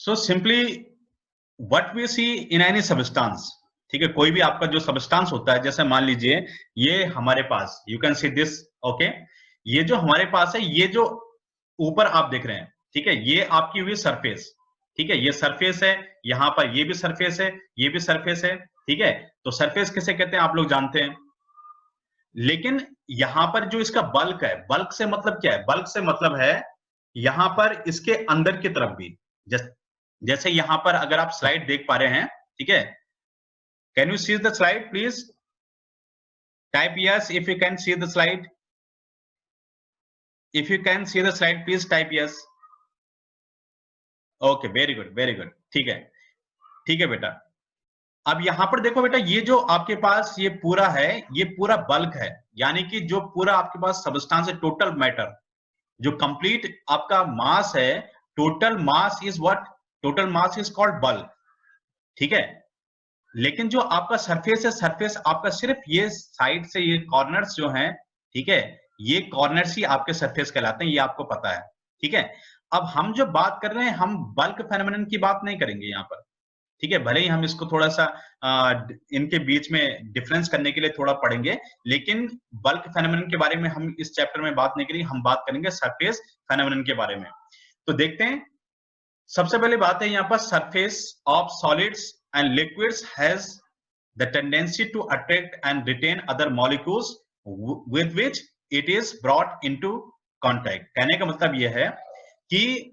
So simply what we see in any substance, ठीक है, कोई भी आपका जो सब्सटेंस होता है, जैसे मान लीजिए ये हमारे पास, you can see this, okay, ये जो हमारे पास है, ये जो ऊपर आप देख रहे हैं, ठीक है, ये आपकी हुई सरफेस, ठीक है, ये सरफेस है, यहां पर ये भी सरफेस है, ये भी सरफेस है, ठीक है। तो सरफेस किसे कहते हैं आप लोग जानते हैं। लेकिन यहां पर जो इसका बल्क है, बल्क से मतलब क्या है, बल्क से मतलब है यहां पर इसके अंदर की तरफ भी, जैसे यहां पर अगर आप स्लाइड देख पा रहे हैं, ठीक है, can you see the slide please, type yes if you can see the slide, if you can see the slide please type yes. Okay, very good very good, ठीक है, ठीक है बेटा। अब यहां पर देखो बेटा, ये जो आपके पास ये पूरा है, ये पूरा बल्क है, यानी कि जो पूरा आपके पास सब्सटेंस है, टोटल मैटर, जो कंप्लीट आपका मास है, total mass is what, total mass is called bulk, ठीक है। लेकिन जो आपका सरफेस है, सरफेस आपका सिर्फ ये साइड से ये कॉर्नर्स जो हैं, ठीक है, ये कॉर्नर्स ही आपके सरफेस कहलाते हैं, ये आपको पता है, ठीक है। अब हम जो बात कर रहे हैं, हम बल्क फेनोमेनन की बात नहीं करेंगे यहाँ पर, ठीक है, भले ही हम इसको थोड़ा सा इनके बीच में डिफरेंस करने के लिए थोड़ा पढ़ेंगे, लेकिन बल्क फेनोमेनन के बारे में हम इस चैप्टर में बात नहीं करेंगे, हम बात करेंगे सरफेस फेनोमेनन के बारे में। तो देखते हैं, सबसे पहले बात है यहाँ पर, surface of solids and liquids has the tendency to attract and retain other molecules with which it is brought into contact. कहने का मतलब यह है कि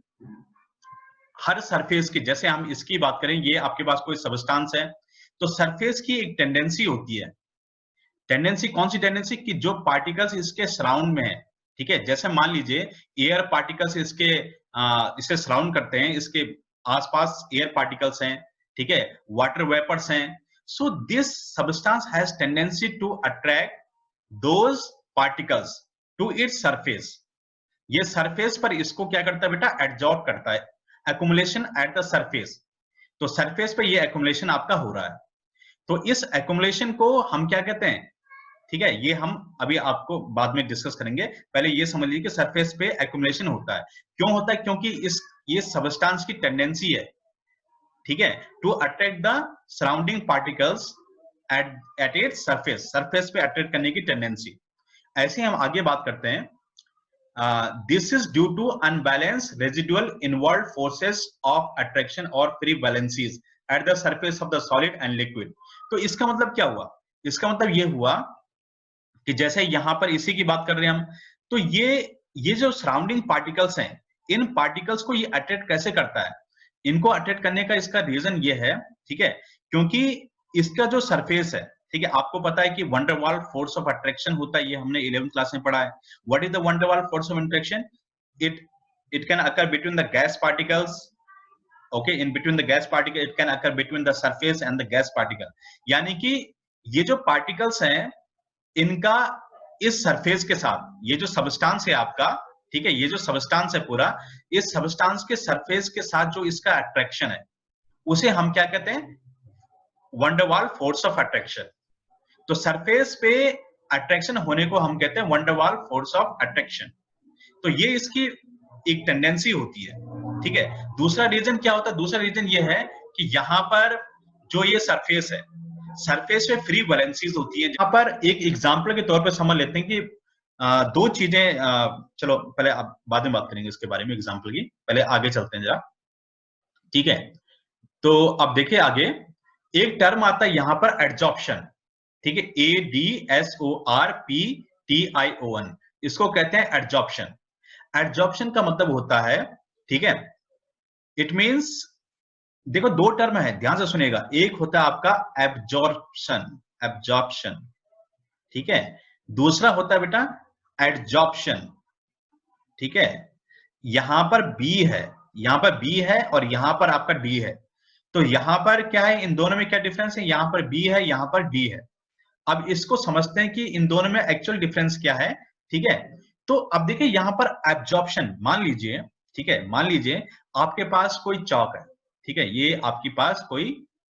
हर सरफेस की, जैसे हम इसकी बात करें, ये आपके पास कोई सब्सटेंस है, तो सरफेस की एक टेंडेंसी होती है, टेंडेंसी कौन सी टेंडेंसी, कि जो पार्टिकल्स इसके सराउंड में है, ठीक है, जैसे मान लीजिए एयर पार्टिकल्स इसे सराउंड करते हैं, इसके आसपास एयर पार्टिकल्स हैं, ठीक है, वाटर वेपर्स हैं, so this substance has tendency to attract those particles to its surface. ये सरफेस पर इसको क्या करता है बेटा, एडजॉर्ब करता है, एक्युमुलेशन एट द सरफेस। तो सरफेस पे ये एक्युमुलेशन आपका हो रहा है, तो इस एक्युमुलेशन को हम क्या कहते हैं, ठीक है, ये हम अभी आपको बाद में डिस्कस करेंगे, पहले ये समझ लीजिए कि सरफेस पे एक्युमुलेशन होता है, क्यों होता है, क्योंकि ये सब्सटेंस की टेंडेंसी है, ठीक है, to attract the surrounding particles at its surface, surface पे अट्रैक्ट करने की टेंडेंसी। ऐसे हम आगे बात करते हैं, this is due to unbalanced residual involved forces of attraction or free valencies at the surface of the solid and liquid। तो इसका मतलब क्या हुआ, इसका मतलब ये हुआ कि जैसे यहां पर इसी की बात कर रहे हैं हम, तो ये जो सराउंडिंग पार्टिकल्स हैं, इन पार्टिकल्स को ये अट्रैक्ट कैसे करता है, इनको अट्रैक्ट करने का इसका रीजन ये है, ठीक है, क्योंकि इसका जो सरफेस है, ठीक है, आपको पता है कि वंडरवाल फोर्स ऑफ अट्रैक्शन होता है, ये हमने 11th क्लास में पढ़ा है। What is the van der Waals force of attraction, it can occur between the gas particles, okay, in between the gas particle, it can occur between the surface and the gas particle, यानी कि ये जो particles हैं, इनका इस surface के साथ, ये जो सबस्टांस है आपका, ठीक है, ये जो सबस्टांस है पूरा, इस सबस्टांस के सरफेस के साथ जो इसका अट्रैक्शन है, उसे हम क्या कहते हैं, वंडरवाल फोर्स ऑफ अट्रैक्शन। तो सरफेस पे अट्रैक्शन होने को हम कहते हैं वंडरवाल फोर्स ऑफ अट्रैक्शन। तो ये इसकी एक टेंडेंसी होती है, ठीक है। दूसरा रीजन क्या होता है, दूसरा रीजन ये है कि यहां पर जो ये सरफेस है, सरफेस पे फ्री वैलेंसीज होती है। यहाँ पर एक एग्जांपल के तौर पर समझ लेते हैं कि दो चीजें, चलो पहले आप बाद में बात करेंगे इसके बारे में एग्जांपल की, पहले आगे चलते हैं जरा, ठीक है। तो अब देखिए आगे एक टर्म आता है यहां पर एडजॉर्प्शन, ठीक है, ADSORPTION, इसको कहते हैं एडजॉर्प्शन। एडजॉर्प्शन का मतलब होता है, ठीक है, इट मींस, देखो दो टर्म है, ध्यान से सुनिएगा, एक होता है आपका एब्जॉर्प्शन, एब्जॉर्प्शन, ठीक है, दूसरा होता है बेटा एडजॉर्प्शन, ठीक है। यहां पर बी है, यहां पर बी है और यहां पर आपका डी है, तो यहां पर क्या है, इन दोनों में क्या डिफरेंस है, यहां पर बी है, यहां पर डी है। अब इसको समझते हैं कि इन दोनों में एक्चुअल डिफरेंस क्या है, ठीक है। तो अब देखिए यहां पर एब्जॉर्प्शन, मान लीजिए, ठीक है, मान लीजिए आपके पास कोई चौक है, ठीक है, ये आपके पास कोई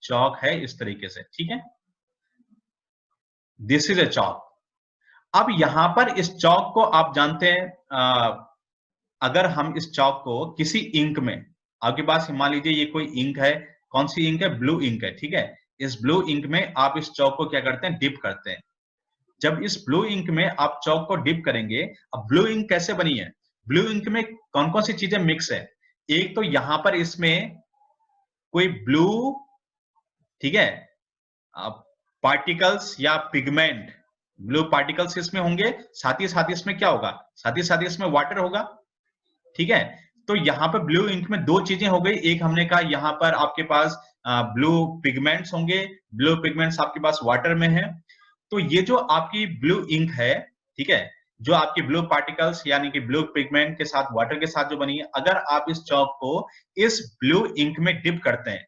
चौक है इस तरीके से, ठीक है, दिस इज ए चौक। अब यहां पर इस चौक को आप जानते हैं, अगर हम इस चौक को किसी इंक में, आपके पास मान लीजिए ये कोई इंक है, कौन सी इंक है? ब्लू इंक है, ठीक है। इस ब्लू इंक में आप इस चौक को क्या करते हैं? डिप करते हैं। जब इस ब्लू इंक में आप चौक को डिप करेंगे, अब ब्लू इंक कैसे बनी है? ब्लू इंक में कौन कौन सी चीजें मिक्स है? एक तो यहां पर इसमें कोई ब्लू, ठीक है, पार्टिकल्स या पिगमेंट, ब्लू पार्टिकल्स इसमें होंगे, साथ ही इसमें क्या होगा? साथ ही इसमें वाटर होगा, ठीक है। तो यहाँ पर ब्लू इंक में दो चीजें हो गई। एक हमने कहा यहाँ पर आपके पास ब्लू पिगमेंट्स होंगे, ब्लू पिगमेंट्स आपके पास वाटर में है। तो ये जो आपकी ब्लू इंक है, ठीक है, जो आपकी ब्लू पार्टिकल्स यानी कि ब्लू पिगमेंट के साथ वाटर के साथ जो बनी है, अगर आप इस चौक को इस ब्लू इंक में डिप करते हैं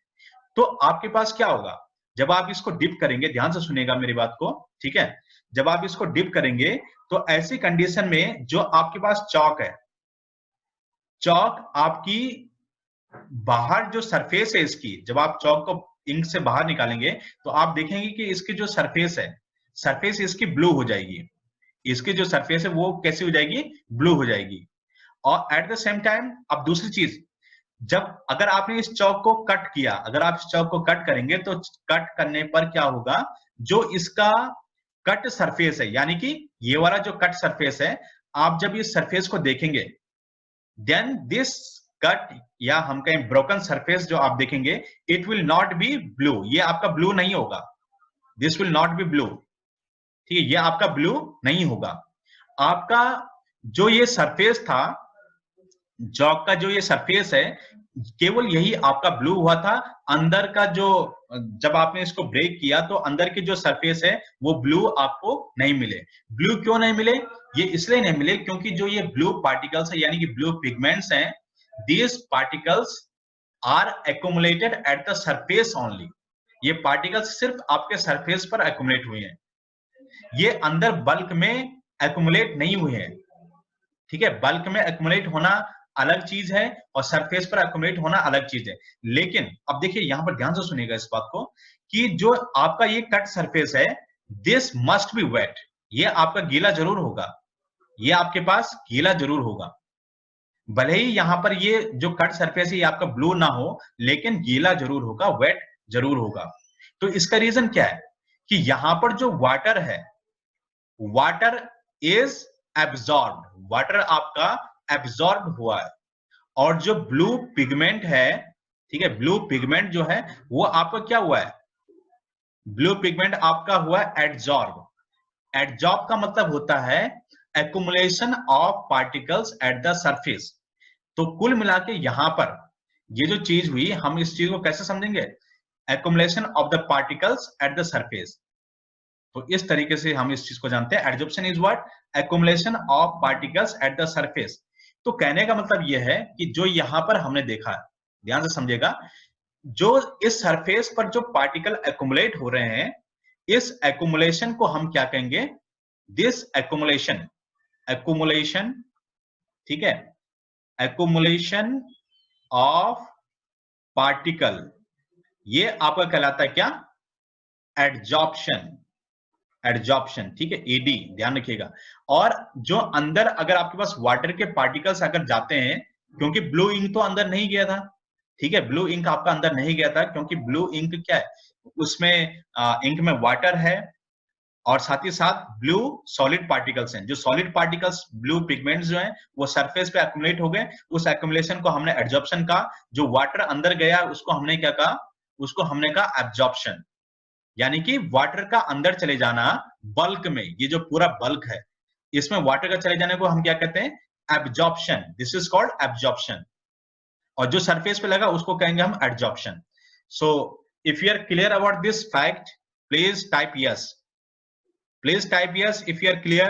तो आपके पास क्या होगा? जब आप इसको डिप करेंगे, ध्यान से सुनिएगा मेरी बात को, ठीक है। जब आप इसको डिप करेंगे तो ऐसी कंडीशन में जो आपके पास चौक है, चौक आपकी बाहर जो सरफेस है इसकी, जब आप चौक को इंक से बाहर निकालेंगे तो आप देखेंगे कि इसकी जो सरफेस है, सरफेस इसकी ब्लू हो जाएगी। इसकी जो सरफेस है वो कैसी हो जाएगी? ब्लू हो जाएगी। और एट द सेम टाइम अब दूसरी चीज, जब अगर आपने इस चौक को कट किया, अगर आप इस चौक को कट करेंगे तो कट करने पर क्या होगा? जो इसका कट सरफेस है, यानी कि ये वाला जो कट सरफेस है, आप जब इस सरफेस को देखेंगे, देन दिस कट या हम कहें ब्रोकन सरफेस जो आप देखेंगे, it will not be blue. ये आपका ब्लू नहीं होगा, this will not be blue, ठीक है, ये आपका ब्लू नहीं होगा। आपका जो ये सरफेस था, चौक का जो ये सरफेस है, केवल यही आपका ब्लू हुआ था। अंदर का जो, जब आपने इसको ब्रेक किया तो अंदर की जो सरफेस है वो ब्लू आपको नहीं मिले। ब्लू क्यों नहीं मिले? ये इसलिए नहीं मिले क्योंकि जो ये ब्लू पार्टिकल्स है यानी कि ब्लू पिगमेंट्स हैं, these particles are accumulated at the surface only। ये पार्टिकल्स सिर्फ आपके सरफेस पर accumulate हुए हैं, ये अंदर बल्क में accumulate नहीं हुए हैं, ठीक है। बल्क में accumulate होना अलग चीज है और सरफेस पर accumulate होना अलग चीज है। लेकिन अब देखिए यहां पर ध्यान से सुनिएगा इस बात को कि जो आपका ये कट सरफेस है, दिस मस्ट बी वेट, ये आपका गीला जरूर होगा, ये आपके पास गीला जरूर होगा। भले ही यहां पर ये जो कट सरफेस है ये आपका ब्लू ना हो, लेकिन गीला जरूर होगा, वेट जरूर होगा। तो इसका रीजन क्या है? कि यहां पर जो वाटर है, वाटर इज एब्जॉर्ब, वाटर आपका एब्जॉर्ब हुआ है। और जो ब्लू पिगमेंट है, ठीक है, ब्लू पिगमेंट जो है वो आपका क्या हुआ है? ब्लू पिगमेंट आपका हुआ एडजॉर्ब। एडजॉर्ब का मतलब होता है accumulation of particles eight the surface. तो कुल मिला के यहां पर ये जो चीज हुई, हम इस चीज को कैसे समझेंगे? accumulation of the particles eight the surface. तो इस तरीके से हम इस चीज को जानते हैं, adsorption is what? accumulation of particles eight the surface. तो कहने का मतलब यह है कि जो यहां पर हमने देखा, ध्यान से समझिएगा, जो इस सरफेस पर जो पार्टिकल एक्युमुलेट हो रहे हैं, इस एक्युमुलेशन को हम क्या कहेंगे? दिस एक्युमुलेशन, एक्युमुलेशन, ठीक है, एक्युमुलेशन ऑफ पार्टिकल, ये आपका कहलाता है क्या? एडजॉर्प्शन, एडजॉर्प्शन, ठीक है, एडी, ध्यान रखिएगा। और जो अंदर अगर आपके पास वाटर के पार्टिकल्स अगर जाते हैं, क्योंकि ब्लू इंक तो अंदर नहीं गया था, ठीक है, ब्लू इंक आपका अंदर नहीं गया था क्योंकि ब्लू इंक क्या है? उसमें इंक में वाटर है और साथ ही साथ ब्लू सॉलिड पार्टिकल्स हैं। जो सॉलिड पार्टिकल्स, ब्लू पिगमेंट्स जो हैं, वो सरफेस पे एक्युमुलेट हो गए। उस एक्युमुलेशन को हमने एडजॉर्प्शन कहा। जो वाटर अंदर गया उसको हमने क्या कहा? उसको हमने कहा एब्जॉर्प्शन, यानी कि वाटर का अंदर चले जाना बल्क में। ये जो पूरा बल्क है इसमें वाटर का चले जाने को हम क्या कहते हैं? Absorption. This is called absorption. और जो सरफेस पे लगा उसको कहेंगे हम adsorption. So if you are clear about this fact, please type yes. Please type yes if you are clear.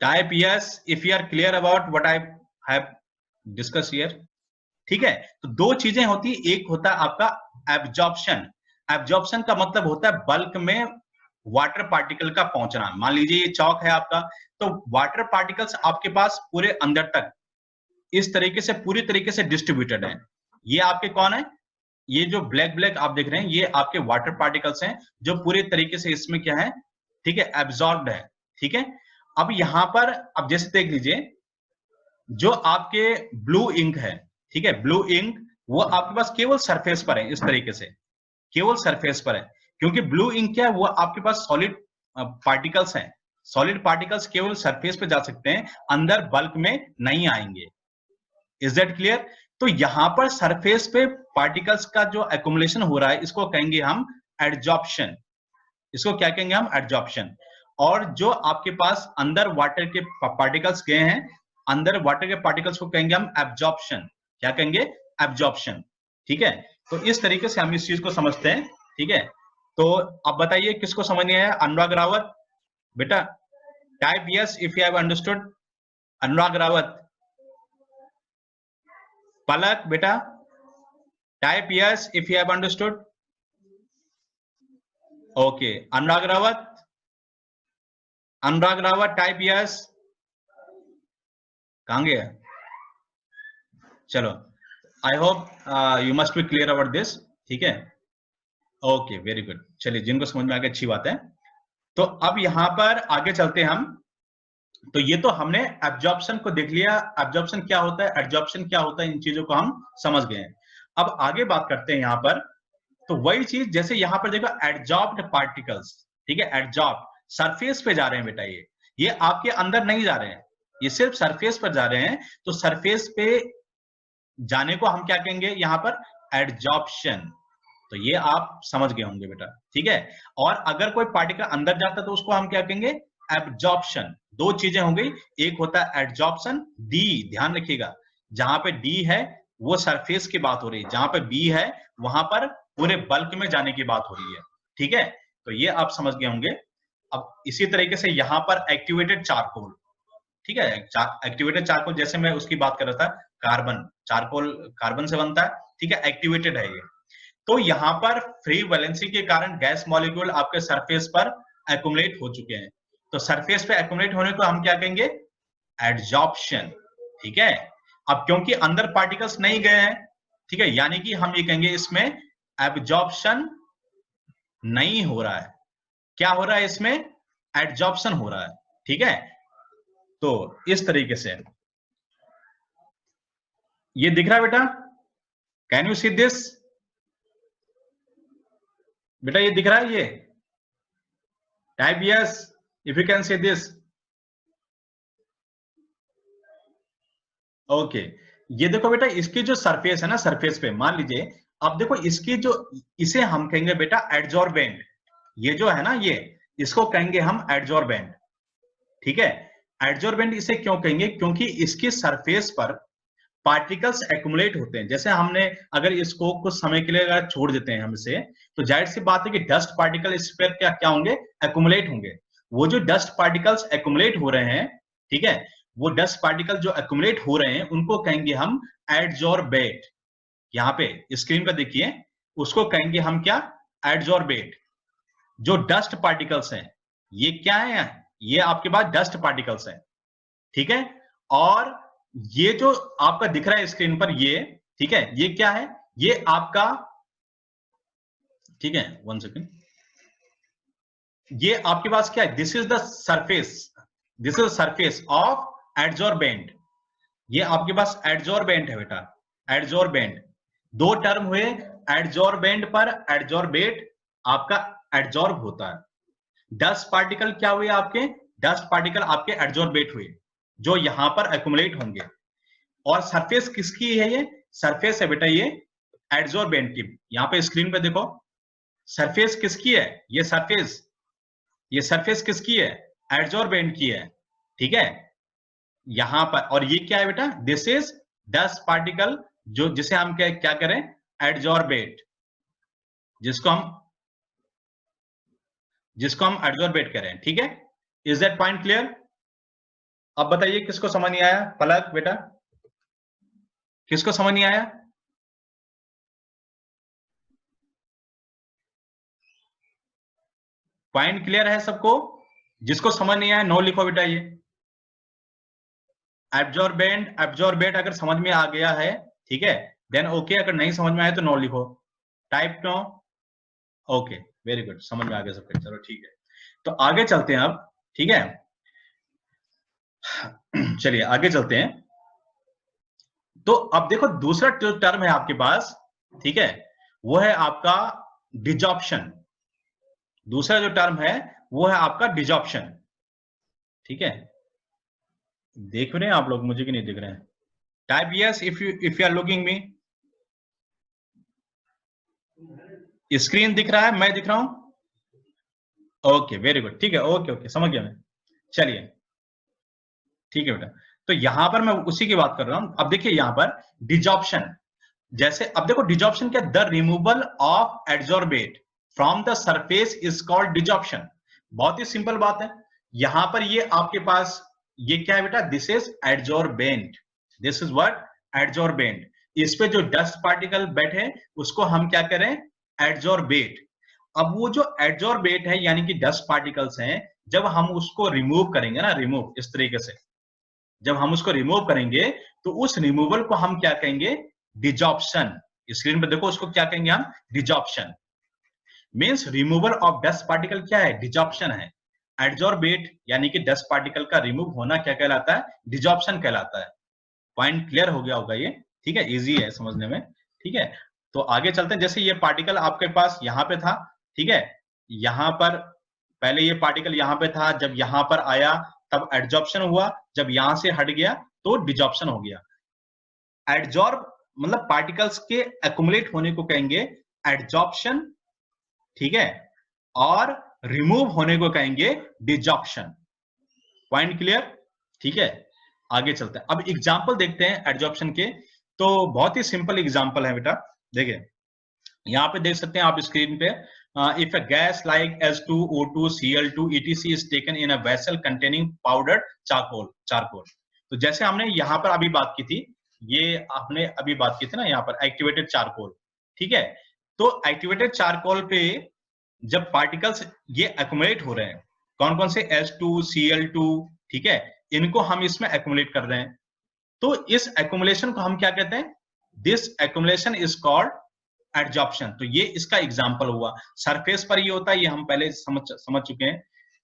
Type yes if you are clear about what I have discussed here. ठीक है, तो दो चीजें होती, एक होता है आपका एब्जॉर्प्शन। एब्जॉर्प्शन का मतलब होता है बल्क में वाटर पार्टिकल का पहुंचना। मान लीजिए ये चौक है आपका, तो वाटर पार्टिकल्स आपके पास पूरे अंदर तक इस तरीके से पूरी तरीके से डिस्ट्रीब्यूटेड है। ये आपके कौन है? ये जो ब्लैक ब्लैक आप देख रहे हैं ये आपके वाटर पार्टिकल्स हैं जो पूरे तरीके से इसमें क्या है, ठीक है, एब्जॉर्ब्ड है, ठीक है। अब यहां पर अब जैसे देख लीजिए, जो आपके ब्लू इंक है, ठीक है, ब्लू इंक वो आपके पास केवल सरफेस पर है, इस तरीके से केवल सरफेस पर है, क्योंकि ब्लू इंक क्या है, वो आपके पास सॉलिड पार्टिकल्स हैं, सॉलिड पार्टिकल्स केवल सरफेस पे जा सकते हैं, अंदर बल्क में नहीं आएंगे। Is that clear? तो यहां पर सरफेस पे पार्टिकल्स का जो एक्युमुलेशन हो रहा है, इसको कहेंगे हम एडजॉर्प्शन। इसको क्या कहेंगे हम? एडजॉर्प्शन। और जो आपके पास अंदर वाटर के पार्टिकल्स गए हैं, अंदर वाटर के पार्टिकल्स को कहेंगे हम एब्जॉर्प्शन। क्या कहेंगे? एब्जॉर्प्शन। ठीक है, तो इस तरीके से हम इस चीज को समझते हैं। ठीक है, तो अब बताइए किसको समझ नहीं आया? अनुराग रावत बेटा, type yes if you have understood. Anurag Rawat. Palak बेटा, type yes if you have understood. Okay, Anurag Rawat, Anurag Rawat type yes. कहां गया? चलो, I hope you must be clear about this. ठीक है, ओके, वेरी गुड। चलिए, जिनको समझ में आ गया अच्छी बात है। तो अब यहां पर आगे चलते हैं हम। तो ये तो हमने एब्जॉर्प्शन को देख लिया, एब्जॉर्प्शन क्या होता है, एडजॉर्प्शन क्या होता है, इन चीजों को हम समझ गए हैं। अब आगे बात करते हैं यहां पर। तो वही चीज, जैसे यहां पर देखो एडजॉर्ब्ड पार्टिकल्स, ठीक है, एडजॉर्ब सरफेस पे जा रहे हैं बेटा, ये आपके अंदर नहीं जा रहे हैं, ये सिर्फ सरफेस पर जा रहे हैं। तो सरफेस पे जाने को हम क्या कहेंगे यहां पर? एडजॉर्प्शन। तो ये आप समझ गए होंगे बेटा। ठीक है, और अगर कोई पार्टिकल अंदर जाता है तो उसको हम क्या कहेंगे? एब्जॉर्प्शन। दो चीजें हो गई, एक होता है एडजॉर्प्शन, डी ध्यान रखिएगा, जहां पे डी है वो सरफेस की बात हो रही है, जहां पे बी है वहां पर पूरे बल्क में जाने की बात हो रही है। ठीक है, तो ये आप समझ गए होंगे। अब इसी तरीके से यहां पर एक्टिवेटेड चारकोल, ठीक है, एक्टिवेटेड चारकोल, जैसे मैं उसकी बात कर रहा था, कार्बन, चारकोल कार्बन से बनता है, ठीक है, एक्टिवेटेड है ये। तो यहां पर फ्री वैलेंसी के कारण गैस मॉलिक्यूल आपके सरफेस पर एक्युमुलेट हो चुके हैं। तो सरफेस पे एक्युमुलेट होने को हम क्या कहेंगे? एडजॉर्प्शन। ठीक है, अब क्योंकि अंदर पार्टिकल्स नहीं गए हैं, ठीक है, यानी कि हम ये कहेंगे इसमें एब्जॉर्प्शन नहीं हो रहा है। क्या हो रहा है इसमें? एडजॉर्प्शन हो रहा है। ठीक है, तो इस तरीके से ये दिख रहा है बेटा, कैन यू सी दिस? बेटा ये दिख रहा है, ये type yes if you can see this. Okay, ये देखो बेटा, इसकी जो सरफेस है ना, सरफेस पे मान लीजिए, अब देखो इसकी जो, इसे हम कहेंगे बेटा एडजॉर्बेंट। ये जो है ना, ये इसको कहेंगे हम एडजॉर्बेंट। ठीक है, एडजॉर्बेंट इसे क्यों कहेंगे? क्योंकि इसकी सरफेस पर पार्टिकल्स एक्युमुलेट होते हैं। जैसे हमने अगर इसको कुछ समय के लिए अगर छोड़ देते हैं हम इसे, तो जाहिर सी बात है कि डस्ट पार्टिकल इस पर क्या क्या होंगे? एक्युमुलेट होंगे। वो जो डस्ट पार्टिकल्स एक्युमुलेट हो रहे हैं, ठीक है, वो डस्ट पार्टिकल जो एक्युमुलेट हो रहे हैं उनको कहेंगे हम एडजॉर्बेट। यहाँ पे स्क्रीन पे देखिए, उसको कहेंगे हम क्या? एडजॉर्बेट। जो डस्ट पार्टिकल्स हैं, ये क्या है? ये आपके पास डस्ट पार्टिकल्स हैं। ठीक है, और ये जो आपका दिख रहा है स्क्रीन पर, ये ठीक है, ये क्या है? ये आपका, ठीक है, 1 सेकेंड, ये आपके पास क्या है? This is the surface, this is surface of adsorbent. ये आपके पास एडजॉर्बेंट है बेटा, एडजॉर्बेंट। दो टर्म हुए, एडजॉर्बेंट पर एडजॉर्बेट आपका एडजॉर्ब होता है। डस्ट पार्टिकल क्या हुए आपके? डस्ट पार्टिकल आपके एडजॉर्बेट हुए, जो यहां पर एक्युमुलेट होंगे। और सरफेस किसकी है? ये सरफेस है बेटा, ये एडजॉर्बेंट की। यहां पे स्क्रीन पे देखो, सरफेस किसकी है? ये सरफेस, ये सरफेस किसकी है? एडजॉर्बेंट की है। ठीक है, यहां पर, और ये क्या है बेटा? दिस इज डस्ट पार्टिकल, जो जिसे हम क्या करें? एडजॉर्बेट, जिसको हम एडजॉर्बेट करें। ठीक है, इज दैट पॉइंट क्लियर? अब बताइए किसको समझ नहीं आया? पलक बेटा, किसको समझ नहीं आया? पॉइंट क्लियर है सबको? जिसको समझ नहीं आया नो लिखो बेटा। ये एब्जॉर्बेंट, एब्जॉर्बेट अगर समझ में आ गया है, ठीक है, देन ओके, अगर नहीं समझ में आया तो नो लिखो, type no. Okay, very good, समझ में आ गया सबके, चलो ठीक है। तो आगे चलते हैं अब, ठीक है, चलिए आगे चलते हैं। तो अब देखो दूसरा जो टर्म है आपके पास, ठीक है, वो है आपका डिजॉप्शन। दूसरा जो टर्म है वो है आपका डिजॉप्शन, ठीक है। देख रहे हैं आप लोग मुझे कि नहीं दिख रहे हैं? Type yes if you are looking me. Screen दिख रहा है, मैं दिख रहा हूं? ओके वेरी गुड, ठीक है, ओके ओके समझ गया मैं। चलिए ठीक है बेटा। तो यहां पर मैं उसी की बात कर रहा हूं। अब देखिए यहां पर डिजॉप्शन, जैसे अब देखो डिजॉप्शन क्या, the removal of adsorbate from the surface is called desorption. बहुत ही सिंपल बात है। यहां पर ये आपके पास ये क्या है बेटा, this is adsorbent, this is what, adsorbent. इस पे जो डस्ट पार्टिकल बैठे उसको हम क्या करें, एडजॉर्बेट। अब वो जो एडजॉर्बेट है यानी कि डस्ट पार्टिकल्स हैं, जब हम उसको रिमूव करेंगे ना, रिमूव इस तरीके से जब हम उसको रिमूव करेंगे तो उस रिमूवल को हम क्या कहेंगे, डिजॉप्शन। स्क्रीन पर देखो उसको क्या कहेंगे हम, desorption. Means removal of dust particle क्या है, डिजॉप्शन है। एडजॉर्बेट यानी कि डस्ट पार्टिकल का रिमूव होना क्या कहलाता है, डिजॉप्शन कहलाता है। पॉइंट क्लियर हो गया होगा ये, ठीक है, इजी है समझने में, ठीक है। तो आगे चलते हैं। जैसे ये पार्टिकल आपके पास यहां पे था, ठीक है, यहां पर पहले ये पार्टिकल यहां पे था, जब यहां पर आया तब एडजॉर्प्शन हुआ, जब यहां से हट गया तो डिजॉप्शन हो गया। एडजॉर्ब मतलब पार्टिकल्स के एक्युमुलेट होने को कहेंगे एडजॉर्प्शन, ठीक है, और रिमूव होने को कहेंगे डिजॉप्शन। पॉइंट क्लियर, ठीक है। आगे चलते हैं, अब एग्जांपल देखते हैं एडजॉर्प्शन के। तो बहुत ही सिंपल एग्जांपल है बेटा, देखिए यहां पे देख सकते हैं आप स्क्रीन पे, if a gas like H2O2 Cl2 etc is taken in a vessel containing powdered charcoal. तो जैसे हमने यहां पर अभी बात की थी, ये आपने अभी बात की थी ना यहाँ पर एक्टिवेटेड चारकोल, ठीक है। तो एक्टिवेटेड चारकोल पे जब पार्टिकल्स ये एक्युमुलेट हो रहे हैं, कौन कौन से, H2Cl2, ठीक है, इनको हम इसमें एक्युमुलेट कर रहे हैं। तो इस एक्युमुलेशन को हम क्या कहते हैं, this accumulation is called adsorption. तो ये इसका एग्जांपल हुआ। सरफेस पर ये होता है, ये हम पहले समझ चुके हैं।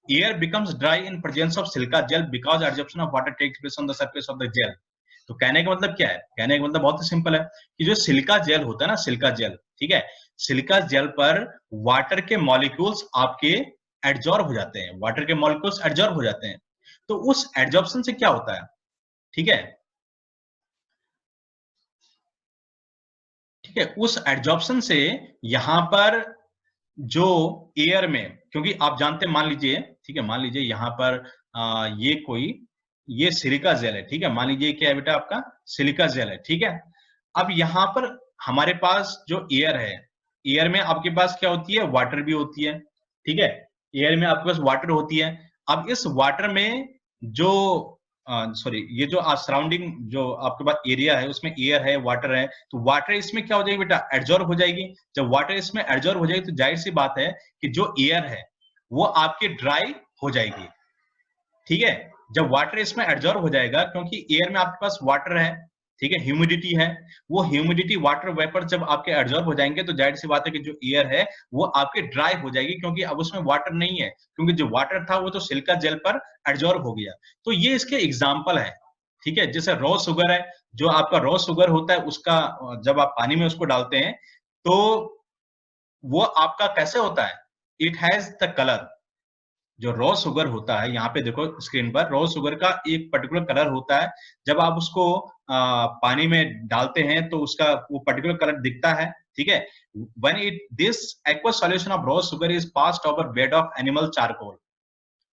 Air becomes dry in presence of silica gel because adsorption of water takes place on the surface of the gel. तो कहने का मतलब क्या है, कहने का मतलब बहुत ही सिंपल है कि जो सिलिका जेल होता है ना, सिलिका जेल, ठीक है, सिलिका जेल पर वाटर के मॉलिक्यूल्स आपके एडजॉर्ब हो जाते हैं, वाटर के मॉलिक्यूल्स एडजॉर्ब हो जाते हैं। तो उस एडजॉर्प्शन से क्या होता है, ठीक है, ठीक है, उस एडजॉर्प्शन से यहां पर जो एयर में, क्योंकि आप जानते हैं, मान लीजिए, ठीक है, मान लीजिए यहां पर ये कोई ये सिलिका जेल है, ठीक है, मान लीजिए क्या है बेटा आपका सिलिका जेल है, ठीक है। अब यहां पर हमारे पास जो एयर है, एयर में आपके पास क्या होती है, वाटर भी होती है, ठीक है, एयर में आपके पास वाटर होती है। अब इस वाटर में जो सॉरी ये जो सराउंडिंग जो आपके पास एरिया है उसमें एयर है, वाटर है, तो वाटर इसमें क्या हो जाएगी बेटा, एडजॉर्ब हो जाएगी। जब वाटर इसमें एडजॉर्ब हो जाएगी तो जाहिर सी बात है कि जो एयर है वो आपकी ड्राई हो जाएगी, ठीक है। जब वाटर इसमें एडजॉर्ब हो जाएगा, क्योंकि एयर में आपके पास वाटर है, ठीक है, ह्यूमिडिटी है, वो ह्यूमिडिटी वाटर वेपर जब आपके एडजॉर्ब हो जाएंगे तो जाहिर सी बात है कि जो एयर है वो आपके ड्राई हो जाएगी, क्योंकि अब उसमें वाटर नहीं है, क्योंकि जो वाटर था वो तो सिलिका जेल पर एडजॉर्ब हो गया। तो ये इसके एग्जाम्पल है, ठीक है। जैसे रॉ शुगर है, जो आपका रॉ शुगर होता है उसका जब आप पानी में उसको डालते हैं तो वो आपका कैसे होता है, इट हैज द कलर। जो रॉ शुगर होता है, यहाँ पे देखो स्क्रीन पर, रॉ शुगर का एक पर्टिकुलर कलर होता है। जब आप उसको पानी में डालते हैं तो उसका वो पर्टिकुलर कलर दिखता है, ठीक है। When it this aqueous solution of raw sugar is passed over bed of animal charcoal,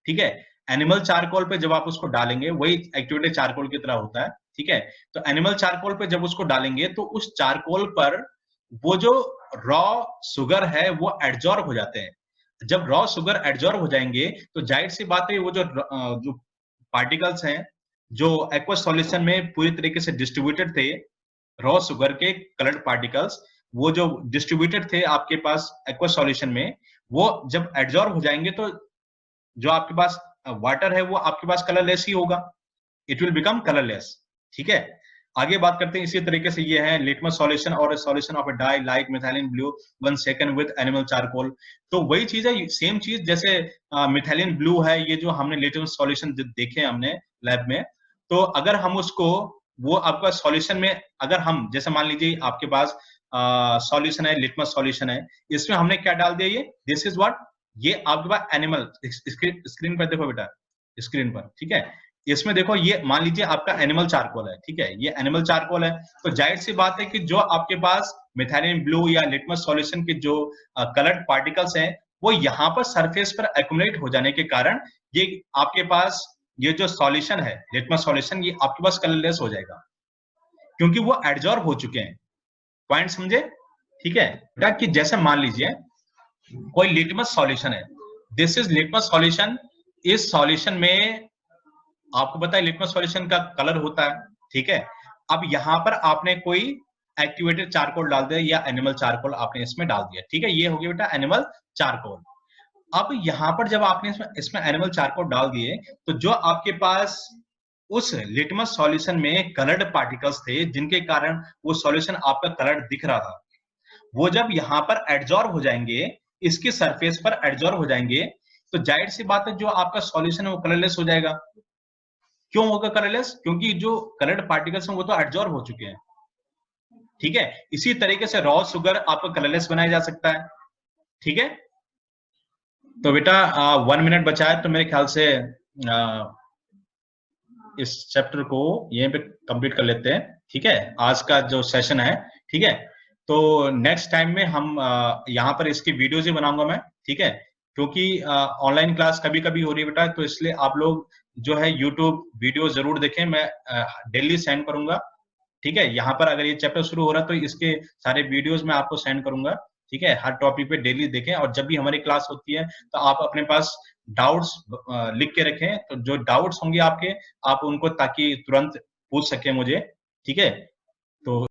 ठीक है। एनिमल चारकोल पे जब आप उसको डालेंगे वही एक्टिवेटेड चारकोल की तरह होता है, ठीक है। तो एनिमल चारकोल पे जब उसको डालेंगे तो उस चारकोल पर वो जो रॉ शुगर है वो एडजॉर्ब हो जाते हैं। जब रॉ शुगर एडजॉर्ब हो जाएंगे तो जाहिर सी बात है वो जो पार्टिकल्स हैं जो एक्वस सॉल्यूशन में पूरी तरीके से डिस्ट्रीब्यूटेड थे, रॉ शुगर के कलर्ड पार्टिकल्स, वो जो डिस्ट्रीब्यूटेड थे आपके पास एक्वस सॉल्यूशन में, वो जब एडजॉर्ब हो जाएंगे तो जो आपके पास वाटर है वो आपके पास कलरलेस ही होगा, इट विल बिकम कलरलेस, ठीक है। आगे बात करते हैं इसी तरीके से, ये है लिटमस सॉल्यूशन और solution of a dye like methylene blue 1 second with animal charcoal. तो वही चीज है, सेम चीज, जैसे मिथाइलिन ब्लू है, ये जो हमने लिटमस सॉल्यूशन देखे हमने लैब में, तो अगर हम उसको वो आपका सॉल्यूशन में अगर हम जैसे मान लीजिए आपके पास सॉल्यूशन है, लिटमस सॉल्यूशन है, इसमें हमने क्या डाल दिया, ये दिस इज व्हाट, ये आपके पास एनिमल, स्क्रीन पर देखो बेटा, स्क्रीन पर, ठीक है, इसमें देखो ये मान लीजिए आपका एनिमल चारकोल है, ठीक है, ये एनिमल चारकोल है, तो जाहिर सी बात है कि जो आपके पास मिथाइलिन ब्लू या लिटमस सॉल्यूशन के जो कलर्ड पार्टिकल्स हैं वो यहाँ पर सरफेस पर एक्युमुलेट हो जाने के कारण ये आपके पास ये जो सॉल्यूशन है लिटमस सॉल्यूशन ये आपके पास कलरलेस हो जाएगा, क्योंकि वो एब्जॉर्ब हो चुके हैं। पॉइंट समझे? ठीक है बेटा, कि जैसे मान लीजिए कोई लिटमस सॉल्यूशन है, दिस इज लिटमस सॉल्यूशन, इस सॉल्यूशन में आपको पता है लिटमस सॉल्यूशन का कलर होता है, ठीक है, अब यहां पर आपने कोई एक्टिवेटेड चारकोल डाल दिया या एनिमल चारकोल आपने इसमें डाल दिया, ठीक है, ये हो गया बेटा एनिमल चारकोल। अब यहां पर जब आपने इसमें एनिमल चारकोल डाल दिए तो जो आपके पास उस लिटमस सॉल्यूशन में कलर्ड पार्टिकल्स थे जिनके कारण वो सॉल्यूशन आपका कलर्ड दिख रहा था, वो जब यहां पर एड्जॉर्ब हो जाएंगे, इसके सरफेस पर एड्जॉर्ब हो जाएंगे, तो जाहिर सी बात है जो आपका सॉल्यूशन है वो कलरलेस हो जाएगा। क्यों होगा कलरलेस? क्योंकि जो कलर्ड पार्टिकल्स हैं वो तो एड्जॉर्ब हो चुके हैं, ठीक है, इसी तरीके से रॉ शुगर आपका कलरलेस बनाया जा सकता है, ठीक है। तो बेटा 1 मिनट बचा है, तो मेरे ख्याल से इस चैप्टर को यहीं पे कंप्लीट कर लेते हैं, ठीक है, आज का जो सेशन है, ठीक है। तो नेक्स्ट टाइम में हम यहाँ पर इसकी वीडियोज ही बनाऊंगा मैं, ठीक है, क्योंकि ऑनलाइन क्लास कभी कभी हो रही है बेटा, तो इसलिए आप लोग जो है यूट्यूब वीडियो जरूर देखें, मैं डेली सेंड करूंगा, ठीक है, यहाँ पर अगर ये चैप्टर शुरू हो रहा है तो इसके सारे वीडियोज मैं आपको सेंड करूंगा, ठीक है, हर टॉपिक पे डेली देखें, और जब भी हमारी क्लास होती है तो आप अपने पास डाउट्स लिख के रखें, तो जो डाउट्स होंगे आपके आप उनको ताकि तुरंत पूछ सके मुझे, ठीक है। तो